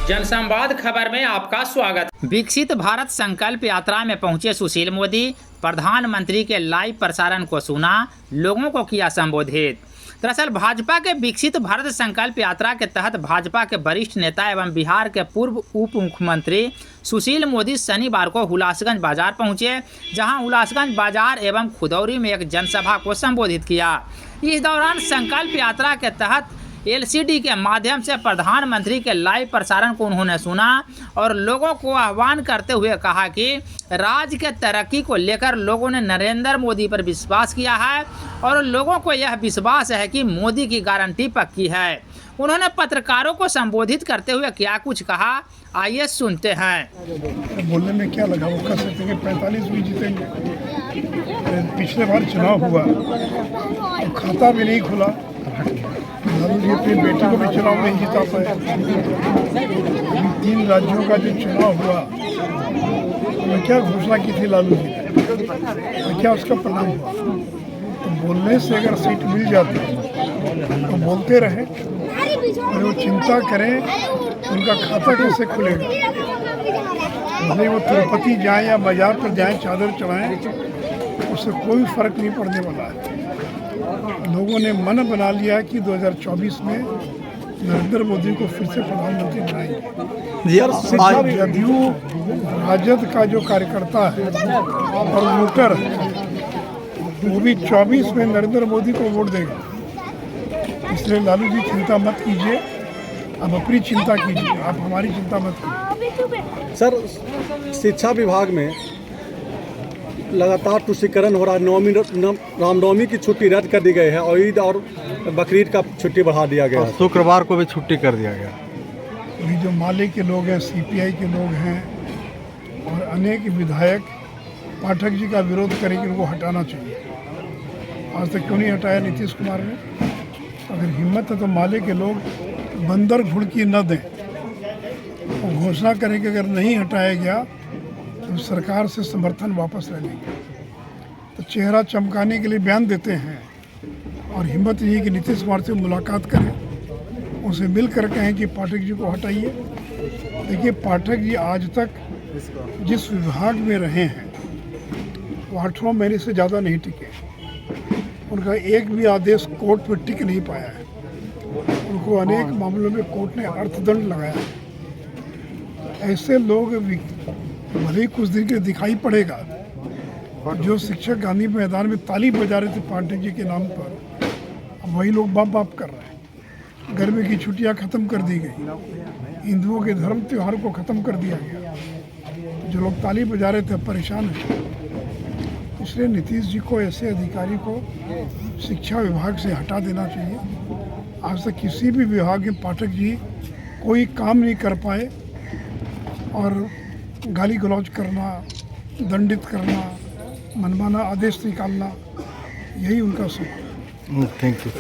जनसंवाद खबर में आपका स्वागत। विकसित भारत संकल्प यात्रा में पहुंचे सुशील मोदी, प्रधानमंत्री के लाइव प्रसारण को सुना, लोगों को किया संबोधित। दरअसल भाजपा के विकसित भारत संकल्प यात्रा के तहत भाजपा के वरिष्ठ नेता एवं बिहार के पूर्व उप मुख्यमंत्री सुशील मोदी शनिवार को हुलासगंज बाजार पहुंचे, जहां हुलासगंज बाजार एवं खुदौरी में एक जनसभा को संबोधित किया। इस दौरान संकल्प यात्रा के तहत एलसीडी के माध्यम से प्रधानमंत्री के लाइव प्रसारण को उन्होंने सुना और लोगों को आह्वान करते हुए कहा कि राज्य के तरक्की को लेकर लोगों ने नरेंद्र मोदी पर विश्वास किया है और लोगों को यह विश्वास है कि मोदी की गारंटी पक्की है। उन्होंने पत्रकारों को संबोधित करते हुए क्या कुछ कहा, आइए सुनते हैं। बोलने में क्या लगा, वो कह सकते हैं कि 45 भी जीतेंगे। पिछले बार चुनाव हुआ तो खाता भी नहीं खुला, लालू जी अपनी बेटी को भी चुनाव नहीं जीता पाए। 3 राज्यों का जो चुनाव हुआ तो क्या घोषणा की थी लालू जी ने, तो क्या उसका परिणाम हुआ। तो बोलने से अगर सीट मिल जाती तो बोलते रहे और वो चिंता करें उनका खाता कैसे खुलेगा। भले वो तिरुपति जाएं या बाजार पर जाएं, चादर चढ़ाएं, उससे कोई फर्क नहीं पड़ने वाला है। लोगों ने मन बना लिया कि 2024 में नरेंद्र मोदी को फिर से प्रधानमंत्री बनाएंगे। जदयू राजद का जो कार्यकर्ता है और वोटर वो भी 24 में नरेंद्र मोदी को वोट देगा। इसलिए लालू जी चिंता मत कीजिए, आप अपनी चिंता कीजिए, आप हमारी चिंता मत कीजिए। सर, शिक्षा विभाग में लगातार तुष्टीकरण हो रहा है। रामनवमी की छुट्टी रद्द कर दी गई है और ईद और बकरीद का छुट्टी बढ़ा दिया गया है। शुक्रवार को भी छुट्टी कर दिया गया। अभी जो माले के लोग हैं, सीपीआई के लोग हैं और अनेक विधायक पाठक जी का विरोध करें कि उनको हटाना चाहिए। आज तक क्यों नहीं हटाया नीतीश कुमार ने। अगर हिम्मत है तो माले के लोग बंदर घुड़की न दें, वो घोषणा करें कि अगर नहीं हटाया गया तो सरकार से समर्थन वापस ले लेंगे। तो चेहरा चमकाने के लिए बयान देते हैं और हिम्मत ये कि नीतीश कुमार से मुलाकात करें, उनसे मिल कर कहें कि पाठक जी को हटाइए। देखिए, पाठक जी आज तक जिस विभाग में रहे हैं वो 8 महीने से ज़्यादा नहीं टिके। उनका एक भी आदेश कोर्ट में टिक नहीं पाया है। उनको अनेक मामलों में कोर्ट ने अर्थदंड लगाया है। ऐसे लोग भले ही कुछ दिन के दिखाई पड़ेगा, जो शिक्षक गांधी मैदान में ताली बजा रहे थे पाठक जी के नाम पर, अब वही लोग बाप बाप कर रहे हैं। गर्मी की छुट्टियां ख़त्म कर दी गई, हिंदुओं के धर्म त्यौहार को ख़त्म कर दिया गया। जो लोग ताली बजा रहे थे परेशान हैं। इसलिए नीतीश जी को, ऐसे अधिकारी को शिक्षा विभाग से हटा देना चाहिए। आज तक किसी भी विभाग में पाठक जी कोई काम नहीं कर पाए और गाली गलौज करना, दंडित करना, मनमाना आदेश निकालना, यही उनका स्वभाव है। Thank you.